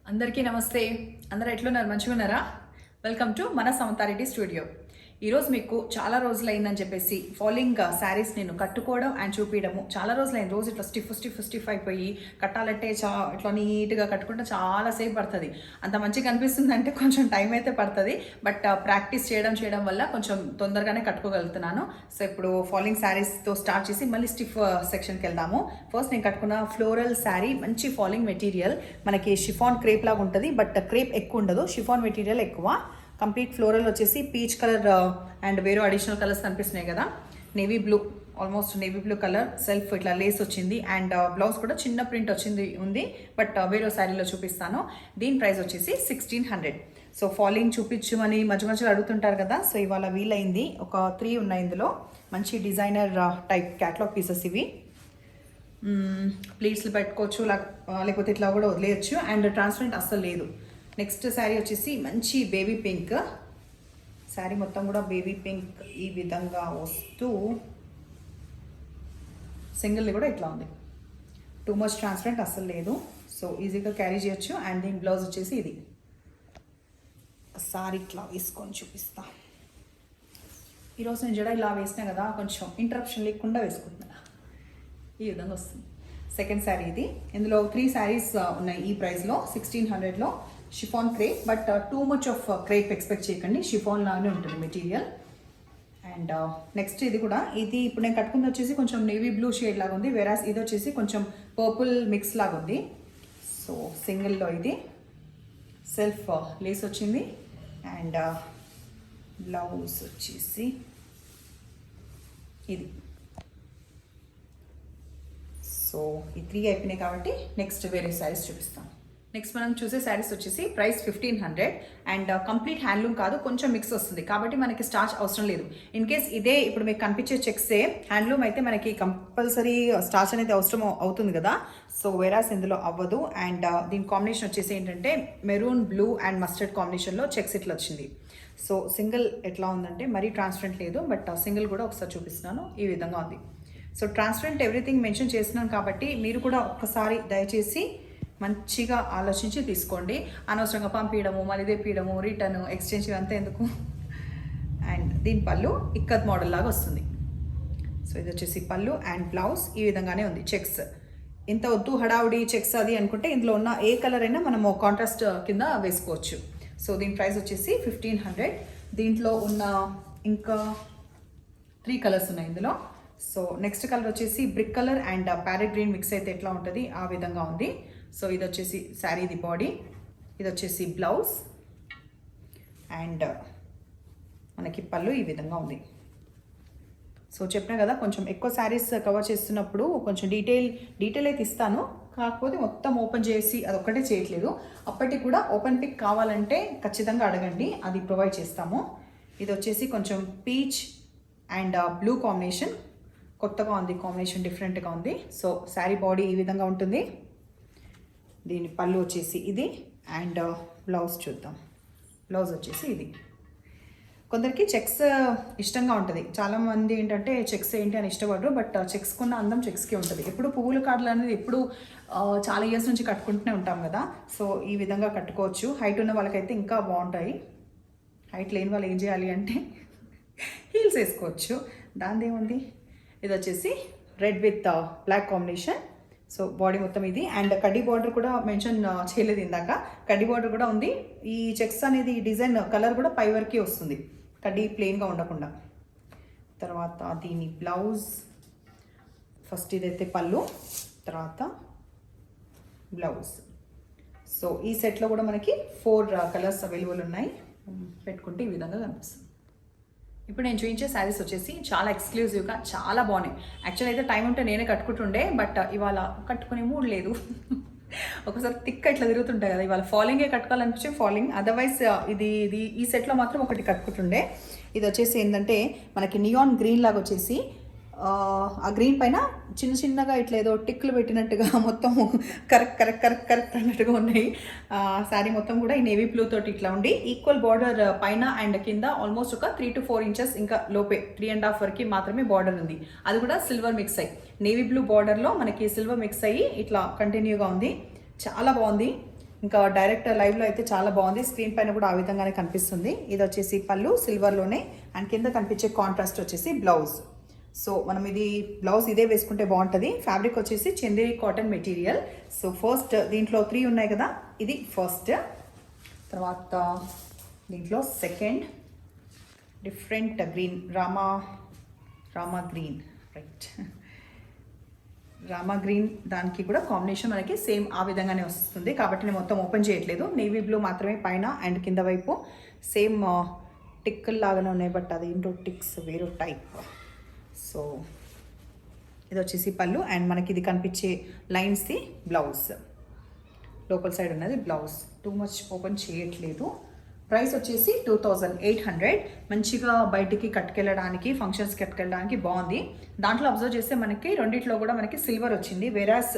అందరికీ నమస్తే. అందరూ ఎట్లున్నారు? మంచిగా ఉన్నారా? వెల్కమ్ టు మన సమతారెడ్డి స్టూడియో. ఈరోజు మీకు చాలా రోజులైందని చెప్పేసి ఫాలింగ్ శారీస్ నేను కట్టుకోవడం అండ్ చూపించడము చాలా రోజులైంది. రోజు ఇట్లా స్టిఫ్ అయిపోయి కట్టాలంటే ఇట్లా నీట్గా కట్టుకుంటే చాలాసేపు పడుతుంది. అంత మంచిగా అనిపిస్తుంది అంటే కొంచెం టైం అయితే పడుతుంది. బట్ ప్రాక్టీస్ చేయడం వల్ల కొంచెం తొందరగానే కట్టుకోగలుగుతున్నాను. సో ఇప్పుడు ఫాలింగ్ శారీస్తో స్టార్ట్ చేసి మళ్ళీ స్టిఫ్ సెక్షన్కి వెళ్దాము. ఫస్ట్ నేను కట్టుకున్న ఫ్లోరల్ శారీ, మంచి ఫాలింగ్ మెటీరియల్, మనకి షిఫాన్ క్రేప్ లాగా ఉంటుంది. బట్ క్రేప్ ఎక్కువ ఉండదు, షిఫాన్ మెటీరియల్ ఎక్కువ. కంప్లీట్ ఫ్లోరల్ వచ్చేసి పీచ్ కలర్ అండ్ వేరే అడిషనల్ కలర్స్ కనిపిస్తున్నాయి కదా. Navy blue, almost navy blue colour self ఇట్లా లేస్ వచ్చింది. అండ్ బ్లౌజ్ కూడా చిన్న ప్రింట్ ఉంది. బట్ వేరే శారీలో చూపిస్తాను. దీని ప్రైస్ వచ్చేసి 1600. సో ఫాలింగ్ చూపించమని మధ్యలో అడుగుతుంటారు కదా. సో ఇవాళ వీలైంది. ఒక 3 ఉన్నాయి ఇందులో. మంచి డిజైనర్ టైప్ క్యాటలాగ్ పీసెస్ ఇవి. ప్లీట్స్లు పెట్టుకోవచ్చు, లేకపోతే ఇట్లా కూడా వదిలేయచ్చు. అండ్ ట్రాన్స్పరెంట్ అస్సలు లేదు. నెక్స్ట్ శారీ వచ్చేసి మంచి బేబీ పింక్ శారీ, మొత్తం కూడా బేబీ పింక్ ఈ విధంగా వస్తూ సింగిల్ కూడా ఇట్లా ఉంది. టూ మచ్ ట్రాన్స్పరెంట్ అస్సలు లేదు. సో ఈజీగా క్యారీ చేయొచ్చు. అండ్ దీని బ్లౌజ్ వచ్చేసి ఇది. సారీ ఇట్లా వేసుకొని చూపిస్తా. ఈరోజు నేను జడ ఇలా వేసినా కదా, కొంచెం ఇంటరప్షన్ లేకుండా వేసుకుంటున్నా. ఈ విధంగా వస్తుంది. సెకండ్ శారీ ఇది. ఇందులో 3 శారీస్ ఉన్నాయి ఈ ప్రైస్లో. 1600లో chiffon crepe. But too much of crepe expect చేయకండి, షిఫాన్ లాగానే ఉంటుంది మెటీరియల్. అండ్ నెక్స్ట్ ఇది కూడా, ఇది ఇప్పుడు నేను కట్టుకుంది వచ్చేసి కొంచెం నేవీ బ్లూ షేడ్ లాగా ఉంది. వేరాస్ ఇది వచ్చేసి కొంచెం పర్పుల్ మిక్స్ లాగా ఉంది. సో సింగిల్లో ఇది సెల్ఫ్ లేస్ వచ్చింది. అండ్ బ్లౌజ్ వచ్చేసి ఇది. సో ఈ 3 అయిపోయినాయి కాబట్టి నెక్స్ట్ వేరే శారీస్ చూపిస్తాను. నెక్స్ట్ మనం చూసే శారీస్ వచ్చేసి ప్రైస్ 1500. అండ్ కంప్లీట్ హ్యాండ్లూమ్ కాదు, కొంచెం మిక్స్ వస్తుంది కాబట్టి మనకి స్టార్చ్ అవసరం లేదు. ఇన్ కేస్ ఇదే ఇప్పుడు మీకు కనిపించే చెక్సే హ్యాండ్లూమ్ అయితే మనకి కంపల్సరీ స్టార్చ్ అనేది అవసరం అవుతుంది కదా. సో వేరాస్ ఇందులో అవ్వదు. అండ్ దీని కాంబినేషన్ వచ్చేసి ఏంటంటే మెరూన్ బ్లూ అండ్ మస్టర్డ్ కాంబినేషన్లో చెక్స్ ఇట్లా వచ్చింది. సో సింగిల్ ఎట్లా ఉందంటే మరీ ట్రాన్స్పరెంట్ లేదు, బట్ సింగిల్ కూడా ఒకసారి చూపిస్తున్నాను. ఈ విధంగా ఉంది. సో ట్రాన్స్పరెంట్ ఎవ్రీథింగ్ మెన్షన్ చేస్తున్నాను కాబట్టి మీరు కూడా ఒక్కసారి దయచేసి మంచిగా ఆలోచించి తీసుకోండి. అనవసరంగా పంపించడము, మళ్ళీ తెప్పియడము, రిటర్న్, ఎక్స్చేంజ్ ఇవంతా ఎందుకు. అండ్ దీని పళ్ళు ఇక్కత్ మోడల్ లాగా వస్తుంది. సో ఇది వచ్చేసి పళ్ళు. అండ్ బ్లౌజ్ ఈ విధంగానే ఉంది. చెక్స్ ఇంత వద్దు హడావుడి చెక్స్ అది అనుకుంటే ఇందులో ఉన్న ఏ కలర్ అయినా మనము కాంట్రాస్ట్ కింద వేసుకోవచ్చు. సో దీని ప్రైస్ వచ్చేసి 1500. దీంట్లో ఉన్న ఇంకా 3 కలర్స్ ఉన్నాయి ఇందులో. సో నెక్స్ట్ కలర్ వచ్చేసి brick colour and parrot green mix అయితే ఎట్లా ఉంటుంది ఆ విధంగా ఉంది. సో ఇది వచ్చేసి శారీది బాడీ, ఇది వచ్చేసి బ్లౌజ్. అండ్ మనకి పళ్ళు ఈ విధంగా ఉంది. సో చెప్పినా కదా, కొంచెం ఎక్కువ శారీస్ కవర్ చేస్తున్నప్పుడు కొంచెం డీటెయిల్ అయితే ఇస్తాను. కాకపోతే మొత్తం ఓపెన్ చేసి అదొక్కటే చేయట్లేదు. అప్పటికి కూడా ఓపెన్ పిక్ కావాలంటే ఖచ్చితంగా అడగండి, అది ప్రొవైడ్ చేస్తాము. ఇది వచ్చేసి కొంచెం పీచ్ అండ్ బ్లూ కాంబినేషన్, కొత్తగా ఉంది కాంబినేషన్, డిఫరెంట్గా ఉంది. సో శారీ బాడీ ఈ విధంగా ఉంటుంది. దీని పళ్ళు వచ్చేసి ఇది. అండ్ బ్లౌజ్ చూద్దాం. బ్లౌజ్ వచ్చేసి ఇది. కొందరికి చెక్స్ ఇష్టంగా ఉంటుంది. చాలామంది ఏంటంటే చెక్స్ ఏంటి అని ఇష్టపడరు. బట్ చెక్స్కున్న అందం చెక్స్కి ఉంటుంది. ఎప్పుడు పువ్వుల కార్డులు అనేది ఎప్పుడు చాలా ఇయర్స్ నుంచి కట్టుకుంటూనే ఉంటాం కదా. సో ఈ విధంగా కట్టుకోవచ్చు. హైట్ ఉన్న వాళ్ళకైతే ఇంకా బాగుంటాయి. హైట్ లేని వాళ్ళు ఏం చేయాలి అంటే హీల్స్ వేసుకోవచ్చు, దానిదేముంది. ఇది వచ్చేసి red with black combination. So body మొత్తం ఇది. అండ్ కడ్డీ బార్డర్ కూడా మెన్షన్ చేయలేదు ఇందాక, కడ్డీ బార్డర్ కూడా ఉంది. ఈ చెక్స్ అనేది డిజైన్ కలర్ కూడా పై వరకే వస్తుంది, కడ్డీ ప్లెయిన్గా ఉండకుండా. తర్వాత దీని బ్లౌజ్, ఫస్ట్ ఇదైతే పళ్ళు, తర్వాత బ్లౌజ్. సో ఈ సెట్లో కూడా మనకి 4 కలర్స్ అవైలబుల్ ఉన్నాయి. పెట్టుకుంటే ఈ విధంగా కనిపిస్తుంది. ఇప్పుడు నేను చూపించే శారీస్ వచ్చేసి చాలా ఎక్స్క్లూజివ్గా చాలా బాగున్నాయి. యాక్చువల్ అయితే టైం ఉంటే నేనే కట్టుకుంటుండే, బట్ ఇవాళ కట్టుకునే మూడ్ లేదు. ఒకసారి థిక్ ఇట్లా తిరుగుతుంటాయి కదా, ఇవాళ ఫాలింగే కట్టుకోవాలనిపించే ఫాలింగ్. అదర్వైజ్ ఇది ఈ సెట్లో మాత్రం ఒకటి కట్టుకుంటుండే. ఇది వచ్చేసి ఏంటంటే మనకి నియాన్ గ్రీన్ లాగా వచ్చేసి ఆ గ్రీన్ పైన చిన్నగా ఇట్లా ఏదో టిక్లు పెట్టినట్టుగా మొత్తం కరెక్ట్ అన్నట్టుగా ఉన్నాయి. శారీ మొత్తం కూడా ఈ నేవీ బ్లూ తోటి ఇట్లా ఉండి ఈక్వల్ బార్డర్ పైన అండ్ కింద ఆల్మోస్ట్ ఒక 3 to 4 ఇంచెస్, ఇంకా లోపే 3.5 వరకు మాత్రమే బార్డర్ ఉంది. అది కూడా సిల్వర్ మిక్స్ అయ్యి, నేవీ బ్లూ బార్డర్లో మనకి సిల్వర్ మిక్స్ అయ్యి ఇట్లా కంటిన్యూగా ఉంది. చాలా బాగుంది. ఇంకా డైరెక్ట్ లైవ్లో అయితే చాలా బాగుంది. స్క్రీన్ పైన కూడా ఆ విధంగానే కనిపిస్తుంది. ఇది వచ్చేసి పళ్ళు సిల్వర్లోనే అండ్ కింద కనిపించే కాంట్రాస్ట్ వచ్చేసి బ్లౌజ్. సో మనం ఇది బ్లౌజ్ ఇదే వేసుకుంటే బాగుంటుంది. ఫ్యాబ్రిక్ వచ్చేసి Chanderi cotton material. So first దీంట్లో 3 ఉన్నాయి కదా, ఇది ఫస్ట్. తర్వాత దీంట్లో second different green Rama green, right, Rama green దానికి కూడా కాంబినేషన్ మనకి సేమ్ ఆ విధంగానే వస్తుంది. కాబట్టి నేను మొత్తం ఓపెన్ చేయట్లేదు. నేవీ బ్లూ మాత్రమే పైన అండ్ కింద వైపు సేమ్ టిక్కుల్ లాగానే ఉన్నాయి, బట్ అది ఇంటో టిక్స్ వేరే టైప్. సో ఇది వచ్చేసి పళ్ళు అండ్ మనకి ఇది కనిపించే లైన్స్ది బ్లౌజ్. లోపల సైడ్ ఉన్నది బ్లౌజ్. టూ మచ్ ఓపెన్ చేయట్లేదు. ప్రైస్ వచ్చేసి 2800. మంచిగా బయటికి కట్టుకెళ్ళడానికి, ఫంక్షన్స్కి కట్టుకెళ్ళడానికి బాగుంది. దాంట్లో అబ్జర్వ్ చేస్తే మనకి రెండిట్లో కూడా మనకి సిల్వర్ వచ్చింది. వేరాస్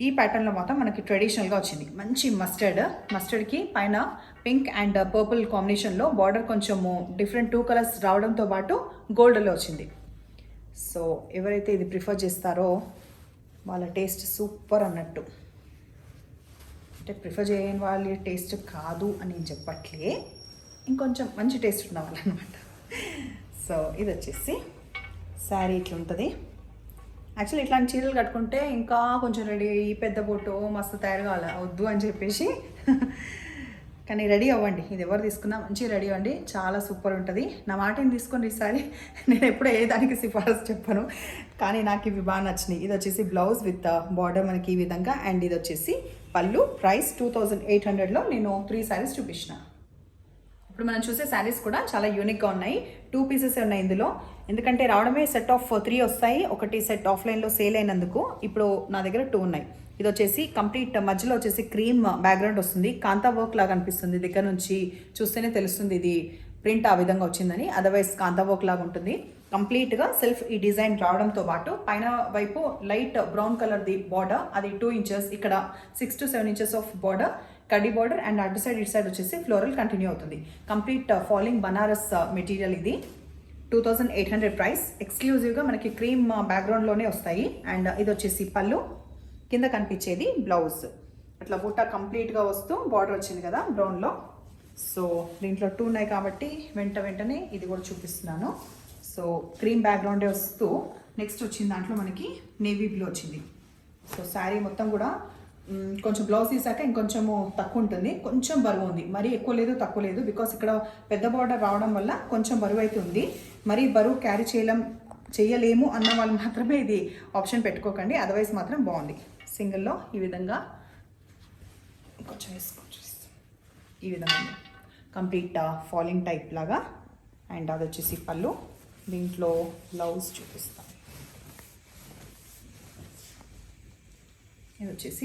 ఈ ప్యాటర్న్లో మాత్రం మనకి ట్రెడిషనల్గా వచ్చింది. మంచి మస్టర్డ్కి పైన పింక్ అండ్ పర్పుల్ కాంబినేషన్లో బార్డర్ కొంచెము డిఫరెంట్ 2 కలర్స్ రావడంతో పాటు గోల్డ్లో వచ్చింది. సో ఎవరైతే ఇది ప్రిఫర్ చేస్తారో వాళ్ళ టేస్ట్ సూపర్ అన్నట్టు. అంటే ప్రిఫర్ చేయని వాళ్ళ టేస్ట్ కాదు అని నేను చెప్పట్లే, ఇంకొంచెం మంచి టేస్ట్ ఉన్న వాళ్ళు అనమాట. సో ఇది వచ్చేసి శారీ ఇట్లా ఉంటుంది. యాక్చువల్లీ ఇట్లాంటి చీరలు కట్టుకుంటే ఇంకా కొంచెం రెడీ అయ్యి పెద్ద బొట్టు మస్తు తయారు కావాలి, వద్దు అని చెప్పేసి. కానీ రెడీ అవ్వండి, ఇది ఎవరు తీసుకున్నా మంచిగా రెడీ అవ్వండి, చాలా సూపర్ ఉంటుంది. నా మాటని తీసుకొని ఈసారి నేను ఎప్పుడూ ఏ దానికి సిఫారసు చెప్పను, కానీ నాకు ఇవి బాగా నచ్చినాయి. ఇది వచ్చేసి బ్లౌజ్ విత్ బార్డర్ మనకి ఈ విధంగా అండ్ ఇది వచ్చేసి పళ్ళు. ప్రైస్ 2800లో నేను 3 శారీస్ చూపించిన. ఇప్పుడు మనం చూసే శారీస్ కూడా చాలా యూనిక్గా ఉన్నాయి. 2 పీసెస్ ఉన్నాయి ఇందులో, ఎందుకంటే రావడమే సెట్ ఆఫ్ 3 వస్తాయి. ఒకటి సెట్ ఆఫ్లైన్లో సేల్ అయినందుకు ఇప్పుడు నా దగ్గర 2 ఉన్నాయి. ఇది వచ్చేసి కంప్లీట్ మధ్యలో వచ్చేసి క్రీమ్ బ్యాక్గ్రౌండ్ వస్తుంది, కాంతా వర్క్ లాగా అనిపిస్తుంది. దగ్గర నుంచి చూస్తేనే తెలుస్తుంది ఇది ప్రింట్ ఆ విధంగా వచ్చిందని. అదర్వైజ్ కాంతా వర్క్ లాగా ఉంటుంది. కంప్లీట్గా సెల్ఫ్ ఈ డిజైన్ రావడంతో పాటు పైన వైపు లైట్ బ్రౌన్ కలర్ది బార్డర్, అది 2 ఇంచెస్, ఇక్కడ 6 to 7 ఇంచెస్ ఆఫ్ బార్డర్, కడ్డీ బార్డర్ అండ్ అటు సైడ్ ఇటు సైడ్ వచ్చేసి ఫ్లోరల్ కంటిన్యూ అవుతుంది. కంప్లీట్ ఫాలింగ్ బనారస్ మెటీరియల్ ఇది. 2800 ప్రైస్. ఎక్స్క్లూజివ్గా మనకి క్రీమ్ బ్యాక్గ్రౌండ్లోనే వస్తాయి. అండ్ ఇది వచ్చేసి పళ్ళు, కింద కనిపించేది బ్లౌజ్. అట్లా బుట్ట కంప్లీట్గా వస్తూ బార్డర్ వచ్చింది కదా బ్రౌన్లో. సో దీంట్లో 2 ఉన్నాయి కాబట్టి వెంటనే ఇది కూడా చూపిస్తున్నాను. సో క్రీమ్ బ్యాక్గ్రౌండే వస్తూ నెక్స్ట్ వచ్చింది దాంట్లో మనకి నేవీ బ్లూ వచ్చింది. సో శారీ మొత్తం కూడా కొంచెం బ్లౌజ్ తీసాక ఇంకొంచెము తక్కువ ఉంటుంది, కొంచెం బరువు ఉంది. మరీ ఎక్కువ లేదు తక్కువ లేదు, బికాస్ ఇక్కడ పెద్ద బార్డర్ రావడం వల్ల కొంచెం బరువు అయితే ఉంది. మరీ బరువు క్యారీ చేయలేము అన్న వాళ్ళు మాత్రమే ఇది ఆప్షన్ పెట్టుకోకండి, అదర్వైజ్ మాత్రం బాగుంది. సింగిల్లో ఈ విధంగా కొంచెం వేసుకోవచ్చు, ఈ విధంగా కంప్లీట్ ఫాలింగ్ టైప్ లాగా. అండ్ అది వచ్చేసి పళ్ళు. దీంట్లో బ్లౌజ్ చూపిస్తాను. ఇది వచ్చేసి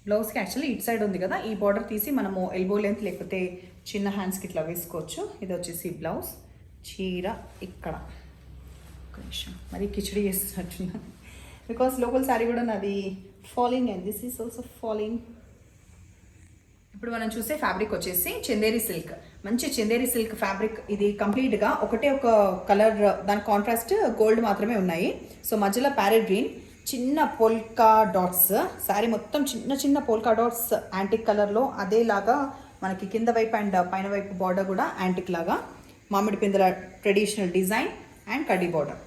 బ్లౌజ్కి యాక్చువల్లీ ఇటు సైడ్ ఉంది కదా, ఈ బార్డర్ తీసి మనము ఎల్బో లెంత్ లేకపోతే చిన్న హ్యాండ్స్కి ఇట్లా వేసుకోవచ్చు. ఇది వచ్చేసి బ్లౌజ్. చీర ఇక్కడ ఒక నిమిషం మరి కిచడి చేస్తున్నట్టున్నా, బికాస్ లోకల్ శారీ కూడా నాది falling and this is also falling. ఇప్పుడు మనం చూసే ఫ్యాబ్రిక్ వచ్చేసి చందేరి సిల్క్. మంచి చందేరి సిల్క్ ఫ్యాబ్రిక్ ఇది. కంప్లీట్గా ఒకటే ఒక కలర్, దాని కాంట్రాస్ట్ గోల్డ్ మాత్రమే ఉన్నాయి. సో మధ్యలో ప్యారెట్ గ్రీన్, చిన్న పోల్కా డాట్స్. శారీ మొత్తం చిన్న పోల్కా డాట్స్ యాంటిక్ కలర్లో. అదేలాగా మనకి కింద వైపు అండ్ పైన వైపు బార్డర్ కూడా యాంటిక్ లాగా మామిడి పిందెల ట్రెడిషనల్ డిజైన్ అండ్ కడ్డీ బార్డర్.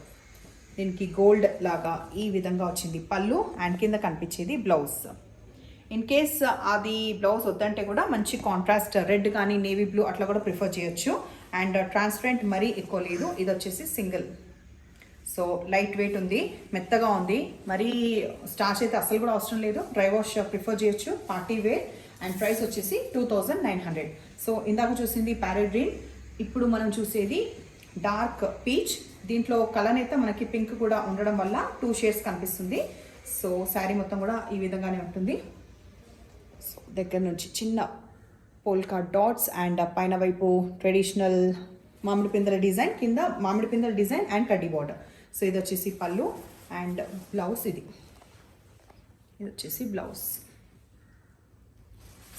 దీనికి గోల్డ్ లాగా ఈ విధంగా వచ్చింది పళ్ళు అండ్ కింద కనిపించేది బ్లౌజ్. ఇన్ కేస్ అది బ్లౌజ్ వద్దంటే కూడా మంచి కాంట్రాస్ట్ రెడ్ కానీ నేవీ బ్లూ అట్లా కూడా ప్రిఫర్ చేయొచ్చు. అండ్ ట్రాన్స్పరెంట్ మరీ ఎక్కువ లేదు. ఇది వచ్చేసి సింగిల్. సో లైట్ వెయిట్ ఉంది, మెత్తగా ఉంది, మరీ స్టార్చ్ అయితే అసలు కూడా అవసరం లేదు. డ్రై వాష్ ప్రిఫర్ చేయొచ్చు, పార్టీ వేర్. అండ్ ప్రైస్ వచ్చేసి 2900. సో ఇందాక చూసింది ప్యారెట్ గ్రీన్, ఇప్పుడు మనం చూసేది డార్క్ పీచ్. దీంట్లో కలర్ అయితే మనకి పింక్ కూడా ఉండడం వల్ల 2 షేడ్స్ కనిపిస్తుంది. సో శారీ మొత్తం కూడా ఈ విధంగానే ఉంటుంది. సో దగ్గర నుంచి చిన్న పోల్కా డాట్స్ అండ్ పైన వైపు ట్రెడిషనల్ మామిడి పిందెల డిజైన్, కింద మామిడి పిందెల డిజైన్ అండ్ కడ్డీ బార్డర్. సో ఇది వచ్చేసి పళ్ళు అండ్ బ్లౌజ్. ఇది వచ్చేసి బ్లౌజ్.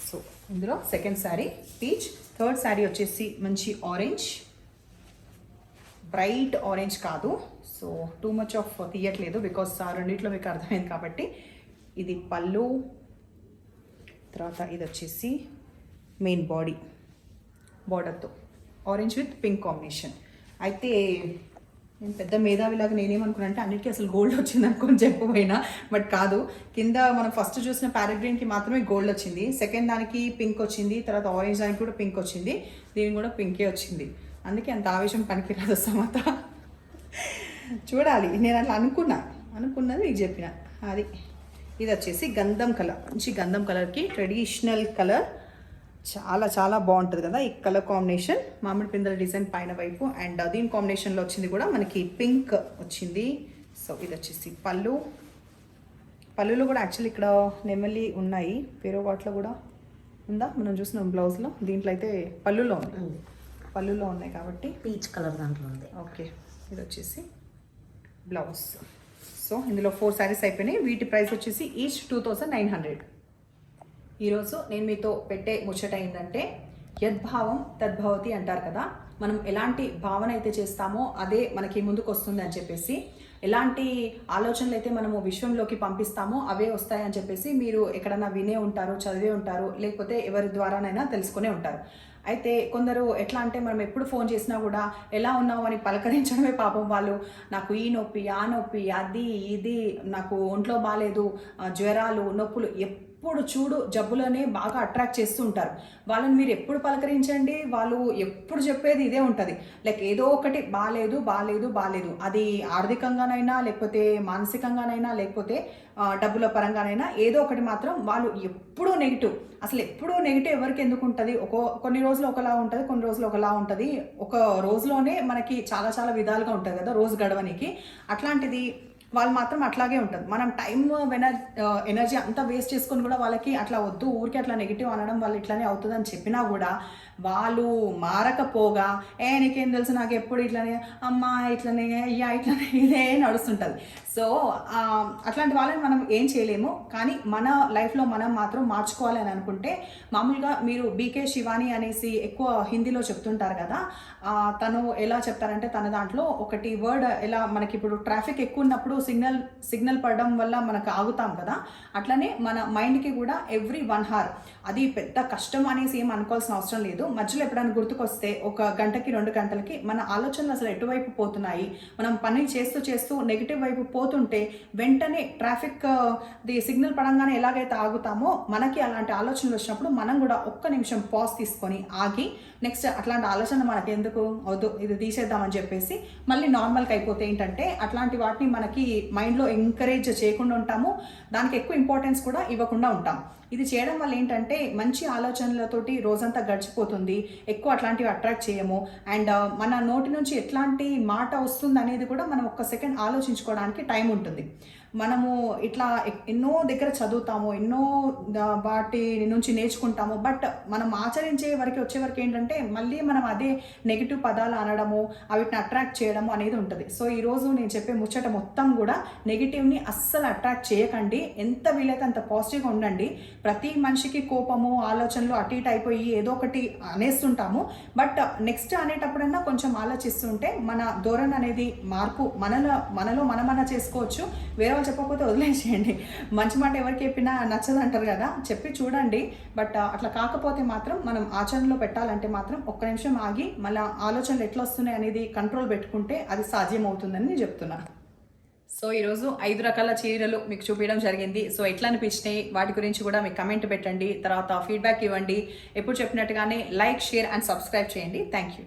సో ఇందులో second sari peach, third sari వచ్చేసి మంచి ఆరెంజ్, బ్రైట్ ఆరెంజ్ కాదు. సో టూ మచ్ ఆఫ్ తీయట్లేదు బికాస్ ఆ రెండిట్లో మీకు అర్థమైంది కాబట్టి. ఇది పళ్ళు తర్వాత ఇది వచ్చేసి మెయిన్ బార్డర్తో ఆరెంజ్ విత్ పింక్ కాంబినేషన్. అయితే నేను పెద్ద మేధావిలాగా నేనేమనుకున్నా అంటే అన్నిటికీ అసలు గోల్డ్ వచ్చింది అనుకొని చెప్పబోయినా, బట్ కాదు. కింద మనం ఫస్ట్ చూసిన ప్యారాగ్రీన్కి మాత్రమే గోల్డ్ వచ్చింది, సెకండ్ దానికి పింక్ వచ్చింది, తర్వాత ఆరెంజ్ దానికి కూడా పింక్ వచ్చింది, దీనికి కూడా పింకే వచ్చింది. అందుకే అంత ఆవేశం పనికిరాదు సమత. చూడాలి, నేను అట్లా అనుకున్నది మీకు చెప్పిన అది. ఇది వచ్చేసి గంధం కలర్, మంచి గంధం కలర్కి ట్రెడిషనల్ కలర్, చాలా చాలా బాగుంటుంది కదా ఈ కలర్ కాంబినేషన్. మామిడి పిందెల డిజైన్ పైన వైపు, అండ్ దీని కాంబినేషన్లో వచ్చింది కూడా మనకి పింక్ వచ్చింది. సో ఇది వచ్చేసి పళ్ళులో కూడా యాక్చువల్లీ ఇక్కడ నెమలి ఉన్నాయి, వేరే వాటిలో కూడా ఉందా మనం చూసిన బ్లౌజ్లో, దీంట్లో అయితే పళ్ళులో ఉన్నాయి కాబట్టి పీచ్ కలర్ దాంట్లో ఉంది. ఓకే, ఇది వచ్చేసి బ్లౌజ్. సో ఇందులో 4 శారీస్ అయిపోయినాయి. వీటి ప్రైస్ వచ్చేసి ఈచ్ 2900. ఈరోజు నేను మీతో పెట్టే ముచ్చట ఏంటంటే, యద్భావం తద్భవతి అంటారు కదా. మనం ఎలాంటి భావన అయితే చేస్తామో అదే మనకి ముందుకు వస్తుంది అని చెప్పేసి, ఎలాంటి ఆలోచనలు అయితే మనము విశ్వంలోకి పంపిస్తామో అవే వస్తాయి అని చెప్పేసి మీరు ఎక్కడన్నా వినే ఉంటారు, చదివే ఉంటారు, లేకపోతే ఎవరి ద్వారానైనా తెలుసుకునే ఉంటారు. అయితే కొందరు ఎట్లా అంటే, మనం ఎప్పుడు ఫోన్ చేసినా కూడా ఎలా ఉన్నావు అని పలకరించడమే పాపం వాళ్ళు. నాకు ఈ నొప్పి, ఆ నొప్పి, అది ఇది, నాకు ఒంట్లో బాగాలేదు, జ్వరాలు, నొప్పులు, ఎప్పుడు చూడు జబ్బులనే బాగా అట్రాక్ట్ చేస్తూ ఉంటారు. వాళ్ళని మీరు ఎప్పుడు పలకరించండి, వాళ్ళు ఎప్పుడు చెప్పేది ఇదే ఉంటుంది. లైక్ ఏదో ఒకటి బాగాలేదు, అది ఆర్థికంగానైనా, లేకపోతే మానసికంగానైనా, లేకపోతే డబ్బుల పరంగానైనా, ఏదో ఒకటి మాత్రం వాళ్ళు ఎప్పుడూ నెగిటివ్. అసలు ఎప్పుడూ నెగిటివ్ ఎవరికి ఎందుకు ఉంటుంది? కొన్ని రోజులు ఒకలా ఉంటుంది, కొన్ని రోజులు ఒకలా ఉంటుంది. ఒక రోజులోనే మనకి చాలా చాలా విధాలుగా ఉంటుంది కదా రోజు గడవనికి. అట్లాంటిది వాళ్ళు మాత్రం అట్లాగే ఉంటుంది. మనం టైం ఎనర్జీ అంతా వేస్ట్ చేసుకొని కూడా వాళ్ళకి అట్లా వద్దు, ఊరికి అట్లా నెగిటివ్ అనడం వాళ్ళు ఇట్లానే అవుతుందని చెప్పినా కూడా వాళ్ళు మారకపోగా, నీకేం తెలుసు, నాకు ఎప్పుడు ఇట్లనే అమ్మ ఇట్లనే అయ్యా ఇట్లనే ఇదే నడుస్తుంటుంది. సో అట్లాంటి వాళ్ళని మనం ఏం చేయలేము. కానీ మన లైఫ్లో మనం మాత్రం మార్చుకోవాలి అని అనుకుంటే, మామూలుగా మీరు బీకే శివాని అనేసి ఎక్కువ హిందీలో చెప్తుంటారు కదా, తను ఎలా చెప్తారంటే, తన దాంట్లో ఒకటి వర్డ్, ఎలా మనకి ఇప్పుడు ట్రాఫిక్ ఎక్కువ ఉన్నప్పుడు సిగ్నల్ పడడం వల్ల మనకు ఆగుతాం కదా, అట్లనే మన మైండ్కి కూడా ఎవ్రీ 1 hour, అది పెద్ద కష్టం అనేసి ఏం అనుకోవాల్సిన అవసరం లేదు. మధ్యలో ఎప్పుడైనా గుర్తుకొస్తే 1 గంటకి 2 గంటలకి మన ఆలోచనలు అసలు ఎటువైపు పోతున్నాయి, మనం పని చేస్తూ నెగిటివ్ వైపు పోతుంటే వెంటనే ట్రాఫిక్ ది సిగ్నల్ పడంగానే ఎలాగైతే ఆగుతామో, మనకి అలాంటి ఆలోచనలు వచ్చినప్పుడు మనం కూడా 1 నిమిషం పాజ్ తీసుకొని ఆగి, నెక్స్ట్ అట్లాంటి ఆలోచన మనకి ఎందుకు వద్దు, ఇది తీసేద్దామని చెప్పేసి మళ్ళీ నార్మల్కి అయిపోతే ఏంటంటే, అట్లాంటి వాటిని మనకి మైండ్లో ఎంకరేజ్ చేయకుండా ఉంటాము, దానికి ఎక్కువ ఇంపార్టెన్స్ కూడా ఇవ్వకుండా ఉంటాం. ఇది చేయడం వల్ల ఏంటంటే, మంచి ఆలోచనలతోటి రోజంతా గడిచిపోతుంది, ఎక్కువ అట్లాంటివి అట్రాక్ట్ చేయము, అండ్ మన నోటి నుంచి ఎట్లాంటి మాట వస్తుంది అనేది కూడా మనం 1 సెకండ్ ఆలోచించుకోవడానికి టైం ఉంటుంది. మనము ఇట్లా ఎన్నో దగ్గర చదువుతాము, ఎన్నో వాటి నుంచి నేర్చుకుంటాము, బట్ మనం ఆచరించే వచ్చే వరకు ఏంటంటే, మళ్ళీ మనం అదే నెగిటివ్ పదాలు అనడము, వీటిని అట్రాక్ట్ చేయడము అనేది ఉంటుంది. సో ఈరోజు నేను చెప్పే ముచ్చట మొత్తం కూడా నెగిటివ్ని అస్సలు అట్రాక్ట్ చేయకండి, ఎంత వీలైతే అంత పాజిటివ్గా ఉండండి. ప్రతి మనిషికి కోపము, ఆలోచనలు అటు ఇటు అయిపోయి ఏదో ఒకటి అనేస్తుంటాము, బట్ నెక్స్ట్ అనేటప్పుడన్నా కొంచెం ఆలోచిస్తుంటే మన ధోరణి అనేది మార్పు మనలో మనమన్నా చేసుకోవచ్చు. వేరే చెప్పకపోతే వదిలేసేయండి. మంచి మాట ఎవరికి చెప్పినా నచ్చదు అంటారు కదా, చెప్పి చూడండి. బట్ అట్లా కాకపోతే మాత్రం మనం ఆచరణలో పెట్టాలంటే మాత్రం 1 నిమిషం ఆగి మళ్ళీ ఆలోచనలు ఎట్లా వస్తున్నాయి అనేది కంట్రోల్ పెట్టుకుంటే అది సాధ్యం అవుతుందని నేను చెప్తున్నాను. సో ఈరోజు 5 రకాల చీరలు మీకు చూపించడం జరిగింది. సో ఎట్లా అనిపించినాయి వాటి గురించి కూడా మీకు కమెంట్ పెట్టండి, తర్వాత ఫీడ్బ్యాక్ ఇవ్వండి. ఎప్పుడు చెప్పినట్టుగానే లైక్, షేర్ అండ్ సబ్స్క్రైబ్ చేయండి. Thank you.